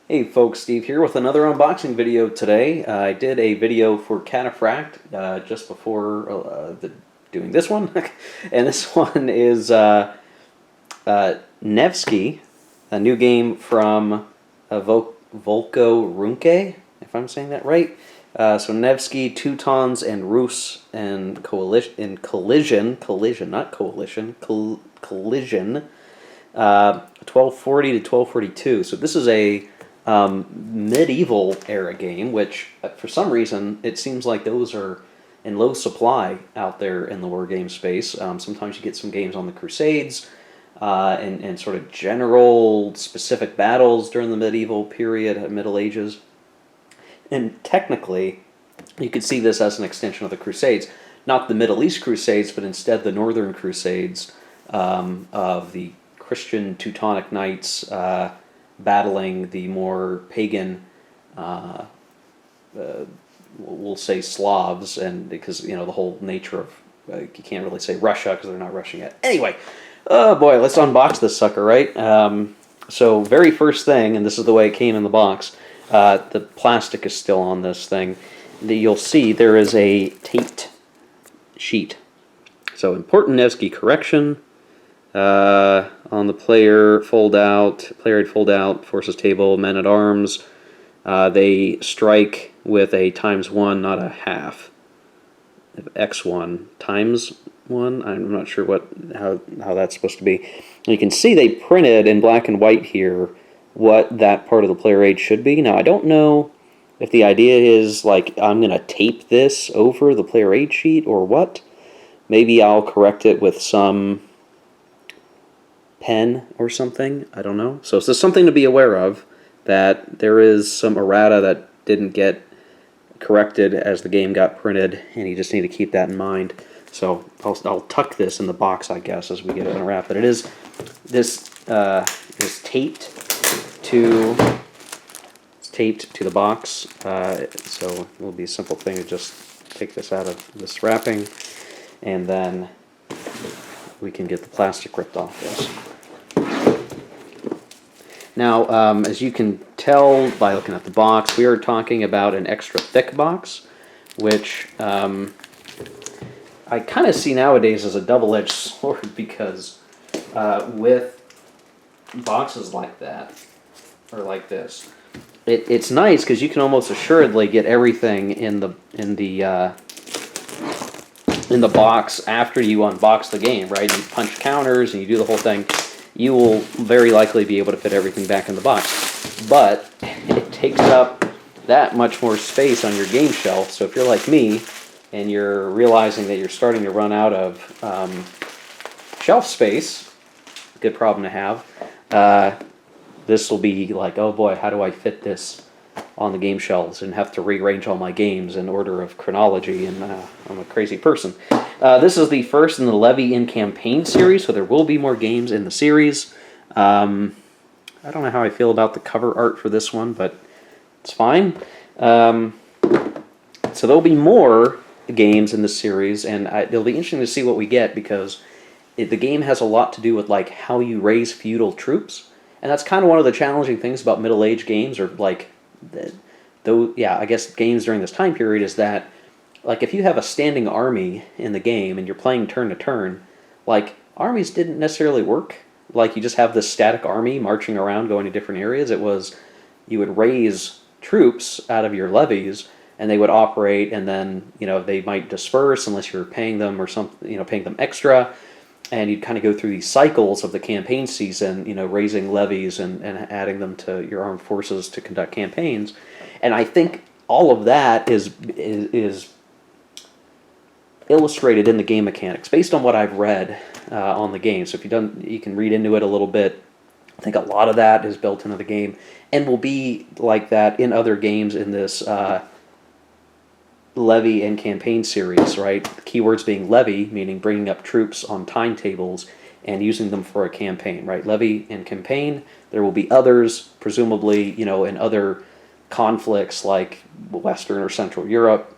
Hey folks, Steve here with another unboxing video today. I did a video for Cataphract just before doing this one, and this one is Nevsky, a new game from Volko Ruhnke, if I'm saying that right. So Nevsky, Teutons, and Rus and collision, not coalition, collision, 1240 to 1242. So this is a medieval era game, which for some reason it seems like those are in low supply out there in the war game space. Sometimes you get some games on the Crusades and sort of general specific battles during the medieval period, Middle Ages. And technically, you could see this as an extension of the Crusades. Not the Middle East Crusades, but instead the Northern Crusades of the Christian Teutonic Knights battling the more pagan, we'll say Slavs, and because the whole nature of you can't really say Russia because they're not Russian yet. Anyway, oh boy, let's unbox this sucker, right? So very first thing, and this is the way it came in the box. The plastic is still on this thing. You'll see there is a taped sheet. So important Nevsky correction. On the player fold out, forces table, men at arms. They strike with a ×1, not a half. X1 ×1. I'm not sure how that's supposed to be. You can see they printed in black and white here what that part of the player aid should be. Now I don't know if the idea is like I'm going to tape this over the player aid sheet or what. Maybe I'll correct it with some pen or something. I don't know. So it's just something to be aware of, that there is some errata that didn't get corrected as the game got printed, and you just need to keep that in mind. So I'll tuck this in the box, I guess, as we get it unwrapped. But it is this is taped to the box. So it will be a simple thing to just take this out of this wrapping, and then we can get the plastic ripped off this. Now, as you can tell by looking at the box, we are talking about an extra thick box, which I kind of see nowadays as a double-edged sword, because with boxes like that, or like this, it's nice because you can almost assuredly get everything in the box after you unbox the game, right? You punch counters and you do the whole thing. You will very likely be able to fit everything back in the box. But it takes up that much more space on your game shelf. So if you're like me and you're realizing that you're starting to run out of shelf space, good problem to have, this will be like, oh boy, how do I fit this on the game shelves and have to rearrange all my games in order of chronology, and I'm a crazy person. This is the first in the Levy Campaign series, so there will be more games in the series. I don't know how I feel about the cover art for this one, but it's fine. So there'll be more games in the series, and it'll be interesting to see what we get, because the game has a lot to do with like how you raise feudal troops, and that's kind of one of the challenging things about Middle Age games, or like I guess games during this time period, is that like if you have a standing army in the game and you're playing turn to turn, like armies didn't necessarily work. Like you just have this static army marching around going to different areas. It was you would raise troops out of your levies, and they would operate, and then they might disperse unless you were paying them or something, paying them extra. And you'd kind of go through these cycles of the campaign season, raising levies and adding them to your armed forces to conduct campaigns. And I think all of that is illustrated in the game mechanics based on what I've read on the game. So if you can read into it a little bit. I think a lot of that is built into the game and will be like that in other games in this Levy and Campaign series, right? The keywords being levy, meaning bringing up troops on timetables and using them for a campaign, right? Levy and Campaign. There will be others, presumably, in other conflicts like Western or Central Europe,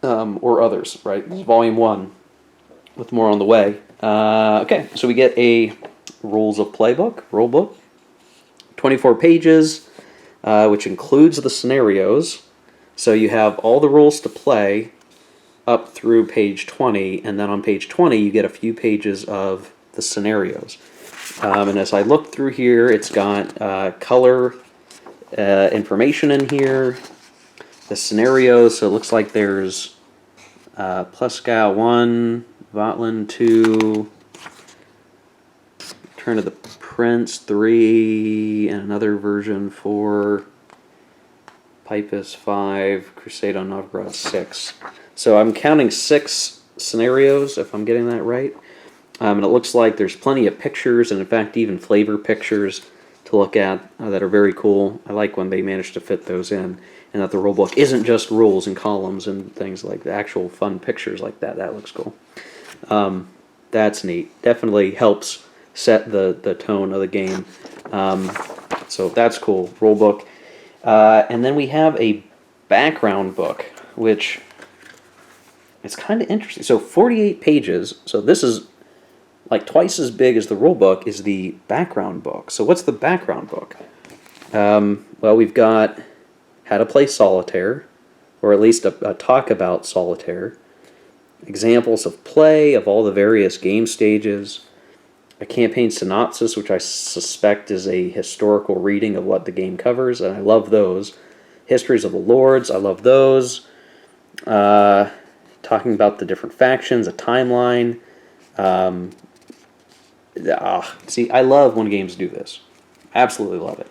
or others, right? This is Volume 1 with more on the way. Okay, so we get a Rules of Play book, rule book, 24 pages. which includes the scenarios. So you have all the rules to play up through page 20, and then on page 20 you get a few pages of the scenarios. And as I look through here, it's got color information in here, the scenarios, so it looks like there's Pleskow 1, Votland 2, Return of the Prince 3, and another version 4, Pipus 5, Crusade on Novgorod 6. So I'm counting 6 scenarios, if I'm getting that right. And it looks like there's plenty of pictures, and in fact even flavor pictures to look at that are very cool. I like when they manage to fit those in, and that the rulebook isn't just rules and columns and things like the actual fun pictures like that. That looks cool. That's neat. Definitely helps set the tone of the game. So that's cool. Rulebook. And then we have a background book, which is kind of interesting. So 48 pages. So this is like twice as big as the rulebook is the background book. So what's the background book? Well, we've got how to play solitaire, or at least a talk about solitaire, examples of play of all the various game stages, a campaign synopsis, which I suspect is a historical reading of what the game covers, and I love those. Histories of the Lords, I love those. Talking about the different factions, a timeline. See, I love when games do this. Absolutely love it.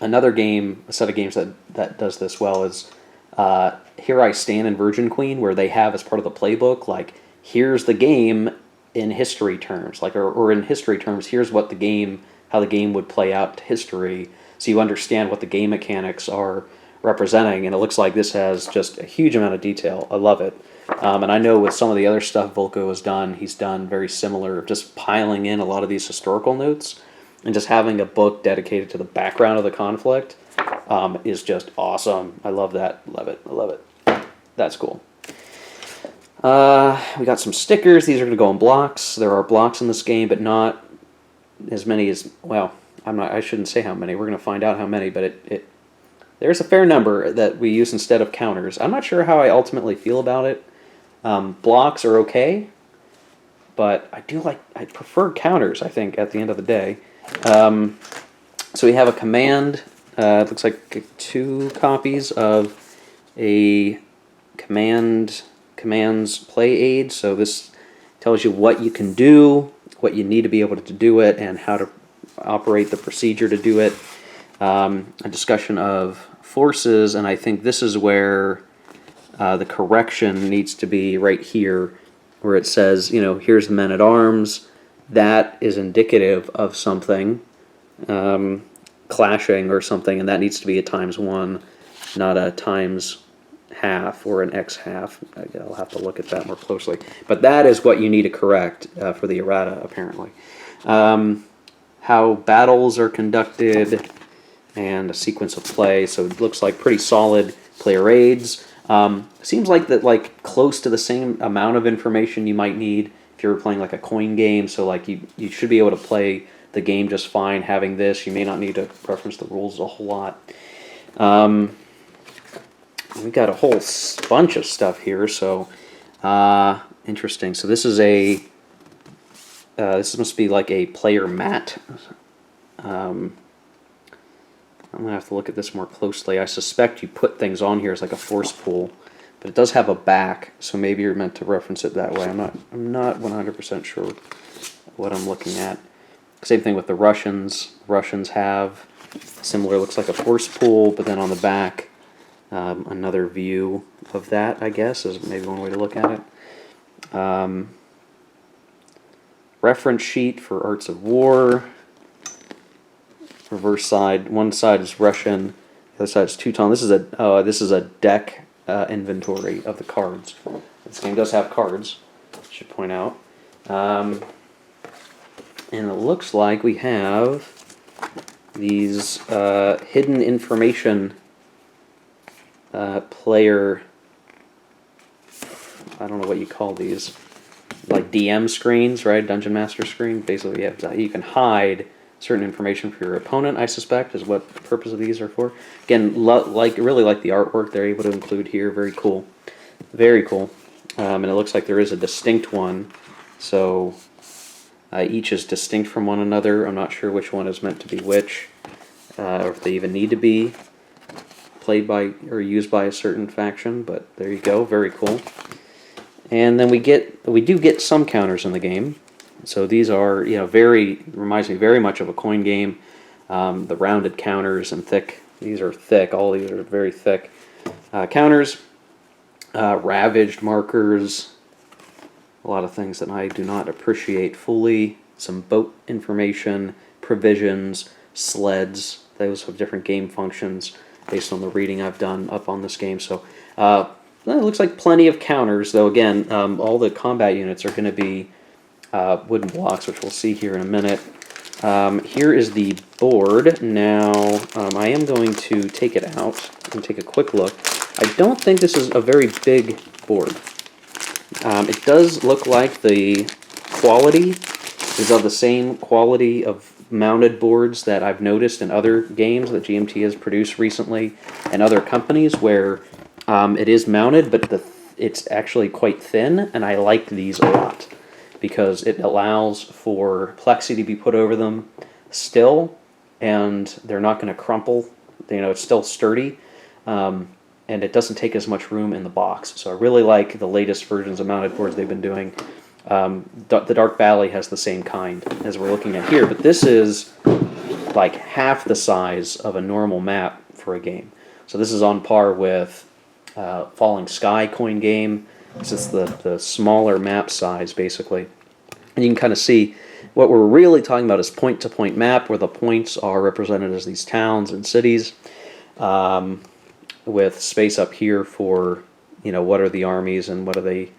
Another game, a set of games that does this well is Here I Stand in Virgin Queen, where they have as part of the playbook, like, here's the game in history terms, like, or in history terms, here's what the game, how the game would play out to history, so you understand what the game mechanics are representing, and it looks like this has just a huge amount of detail. I love it. And I know with some of the other stuff Volko has done, he's done very similar, just piling in a lot of these historical notes, and just having a book dedicated to the background of the conflict is just awesome. I love that. Love it. I love it. That's cool. We got some stickers. These are going to go in blocks. There are blocks in this game, but not as many as, well, I shouldn't say how many. We're going to find out how many, but there's a fair number that we use instead of counters. I'm not sure how I ultimately feel about it. Blocks are okay, but I prefer counters, I think, at the end of the day. So we have a command. It looks like 2 copies of a commands play aid. So this tells you what you can do, what you need to be able to do it, and how to operate the procedure to do it. A discussion of forces, and I think this is where the correction needs to be right here, where it says, here's the men-at-arms. That is indicative of something clashing or something, and that needs to be a ×1, not a ×½ or an X-half. I'll have to look at that more closely. But that is what you need to correct for the errata, apparently. How battles are conducted, and a sequence of play. So it looks like pretty solid player aids. Seems like that, close to the same amount of information you might need if you were playing like a coin game. So like you should be able to play the game just fine having this. You may not need to reference the rules a whole lot. We got a whole bunch of stuff here. So interesting. So this is this must be like a player mat. I'm going to have to look at this more closely. I suspect you put things on here as like a force pool, but it does have a back, so maybe you're meant to reference it that way. I'm not 100% sure what I'm looking at. Same thing with the Russians. Russians have similar, looks like a force pool, but then on the back, another view of that, I guess, is maybe one way to look at it. Reference sheet for Arts of War. Reverse side. One side is Russian. The other side is Teuton. This is a deck inventory of the cards. This game does have cards, I should point out. And it looks like we have these hidden information player. I don't know what you call these. Like DM screens, right? Dungeon Master screen. Basically, you can hide certain information for your opponent, I suspect, is what the purpose of these are for. Again, really like the artwork they're able to include here. Very cool. Very cool. And it looks like there is a distinct one. So each is distinct from one another. I'm not sure which one is meant to be which, or if they even need to be played by or used by a certain faction, but there you go. Very cool. And then we do get some counters in the game. So these are, reminds me very much of a coin game. The rounded counters and thick. These are thick. All these are very thick counters. Ravaged markers. A lot of things that I do not appreciate fully. Some boat information, provisions, sleds. Those have different game functions based on the reading I've done up on this game. So it looks like plenty of counters, though again, all the combat units are going to be wooden blocks, which we'll see here in a minute. Here is the board. Now, I am going to take it out and take a quick look. I don't think this is a very big board. It does look like the quality is of the same quality of mounted boards that I've noticed in other games that GMT has produced recently and other companies where it is mounted, but it's actually quite thin, and I like these a lot because it allows for plexi to be put over them still, and they're not going to crumple. It's still sturdy, and it doesn't take as much room in the box. So I really like the latest versions of mounted boards they've been doing. The Dark Valley has the same kind as we're looking at here, but this is like half the size of a normal map for a game. So this is on par with Falling Sky coin game. This is the smaller map size, basically. And you can kind of see what we're really talking about is point-to-point map, where the points are represented as these towns and cities, with space up here for, what are the armies and what do they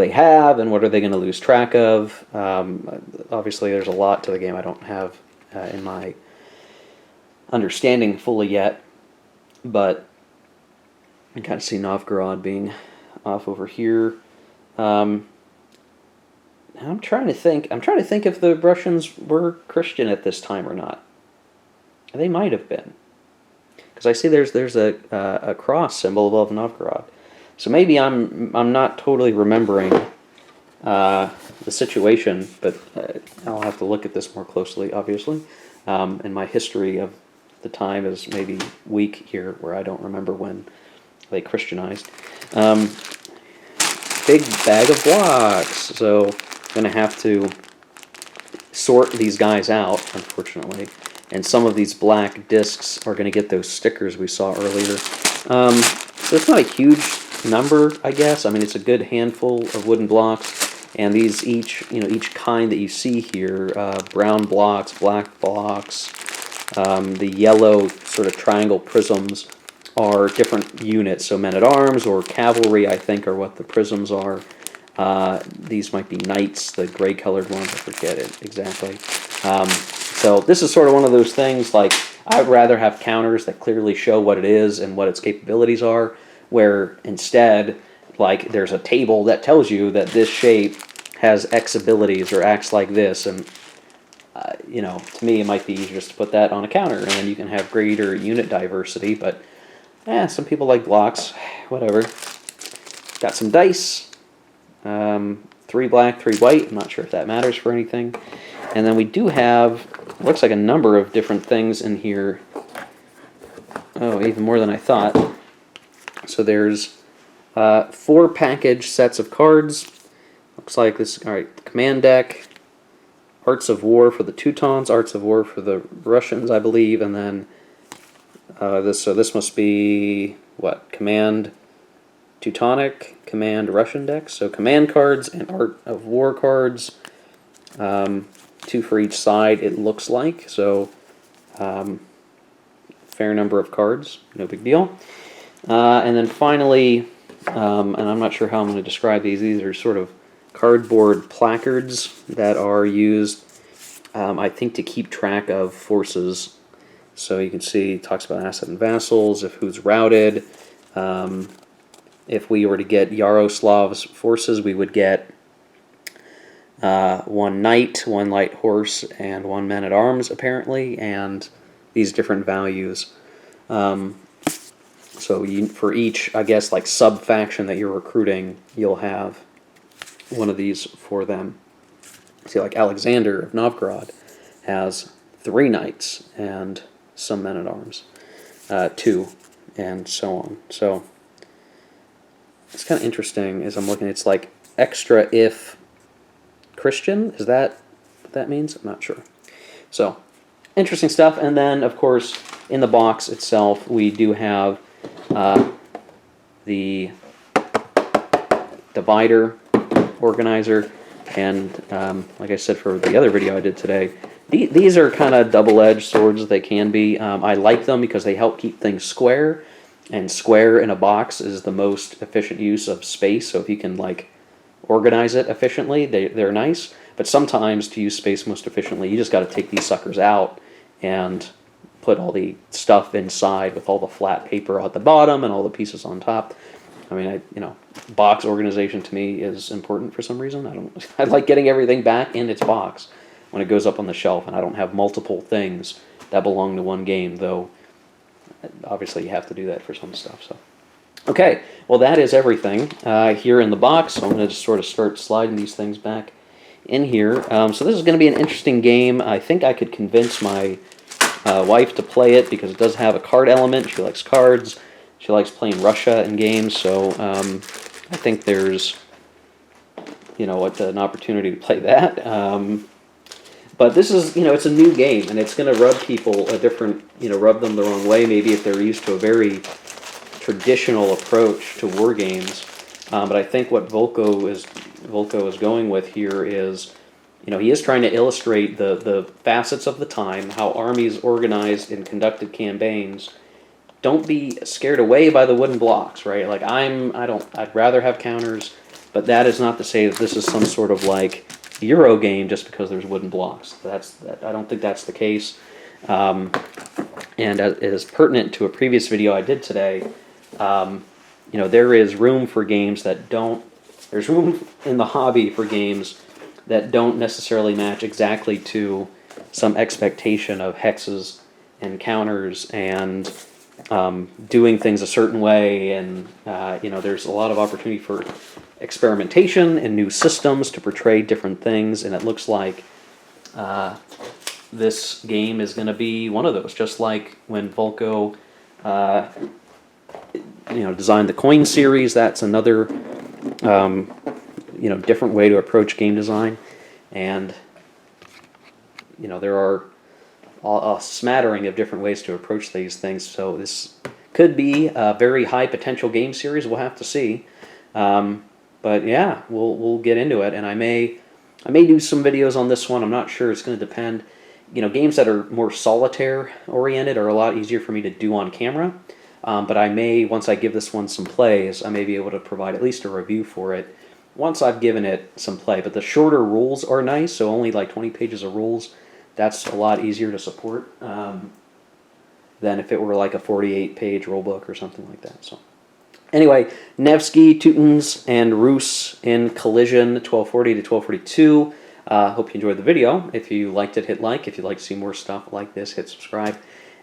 have and what are they going to lose track of. Obviously, there's a lot to the game I don't have in my understanding fully yet, but you can kind of see Novgorod being off over here. I'm trying to think if the Russians were Christian at this time or not. They might have been, because I see there's a cross symbol above Novgorod. So maybe I'm not totally remembering the situation, but I'll have to look at this more closely, obviously. And my history of the time is maybe weak here, where I don't remember when they Christianized. Big bag of blocks. So I'm going to have to sort these guys out, unfortunately. And some of these black discs are going to get those stickers we saw earlier. So it's not a huge number, I guess. I mean, it's a good handful of wooden blocks. And these each kind that you see here, brown blocks, black blocks, the yellow sort of triangle prisms are different units. So men-at-arms or cavalry, I think, are what the prisms are. These might be knights, the gray-colored ones. I forget it exactly. So this is sort of one of those things, like, I'd rather have counters that clearly show what it is and what its capabilities are, where instead, like, there's a table that tells you that this shape has X abilities or acts like this, and to me it might be easier just to put that on a counter, and then you can have greater unit diversity. But some people like blocks, whatever. Got some dice, 3 black, 3 white. I'm not sure if that matters for anything. And then we do have, looks like a number of different things in here. Oh, even more than I thought. So there's 4 package sets of cards. Looks like this, alright, command deck, Arts of War for the Teutons, Arts of War for the Russians, I believe, and then this must be, what, Command Teutonic, Command Russian decks. So command cards and Art of War cards, 2 for each side, it looks like. So fair number of cards, no big deal. And then finally, and I'm not sure how I'm going to describe these. These are sort of cardboard placards that are used, I think, to keep track of forces. So you can see it talks about asset and vassals, if who's routed. If we were to get Yaroslav's forces, we would get one knight, one light horse, and one man-at-arms, apparently, and these different values. So for each, I guess, like sub-faction that you're recruiting, you'll have one of these for them. See, like Alexander of Novgorod has 3 knights and some men-at-arms, 2, and so on. So it's kind of interesting as I'm looking. It's like extra if Christian. Is that what that means? I'm not sure. So interesting stuff. And then, of course, in the box itself, we do have the divider organizer, and like I said for the other video I did today, these are kind of double-edged swords. They can be. I like them because they help keep things square, and square in a box is the most efficient use of space. So if you can like organize it efficiently, they're nice. But sometimes to use space most efficiently, you just got to take these suckers out and put all the stuff inside with all the flat paper at the bottom and all the pieces on top. I mean, box organization to me is important for some reason. I like getting everything back in its box when it goes up on the shelf, and I don't have multiple things that belong to one game, though obviously you have to do that for some stuff. So, okay, well that is everything here in the box. So I'm going to just sort of start sliding these things back in here. So this is going to be an interesting game. I think I could convince my wife to play it because it does have a card element. She likes cards. She likes playing Russia in games, so I think there's, an opportunity to play that. But this is, it's a new game, and it's going to rub people a different, rub them the wrong way, maybe if they're used to a very traditional approach to war games. But I think what Volko is going with here is, he is trying to illustrate the facets of the time, how armies organized and conducted campaigns. Don't be scared away by the wooden blocks, right? Like I'd rather have counters, but that is not to say that this is some sort of like Euro game just because there's wooden blocks. I don't think that's the case. And as is pertinent to a previous video I did today, there is room for games that don't. There's room in the hobby for games that don't necessarily match exactly to some expectation of hexes and counters and doing things a certain way, and there's a lot of opportunity for experimentation and new systems to portray different things, and it looks like this game is going to be one of those, just like when Volko designed the coin series. That's another different way to approach game design, and there are a smattering of different ways to approach these things. So this could be a very high potential game series. We'll have to see. But yeah, we'll get into it, and I may do some videos on this one. I'm not sure. It's going to depend. Games that are more solitaire oriented are a lot easier for me to do on camera. But I may, once I give this one some plays, I may be able to provide at least a review for it once I've given it some play. But the shorter rules are nice, so only like 20 pages of rules. That's a lot easier to support than if it were like a 48-page rulebook or something like that. So anyway, Nevsky, Teutons, and Rus in Collision 1240 to 1242. Hope you enjoyed the video. If you liked it, hit like. If you'd like to see more stuff like this, hit subscribe.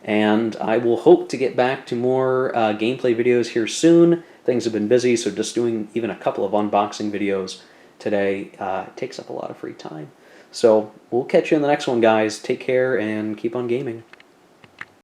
And I will hope to get back to more gameplay videos here soon. Things have been busy, so just doing even a couple of unboxing videos today takes up a lot of free time. So we'll catch you in the next one, guys. Take care and keep on gaming.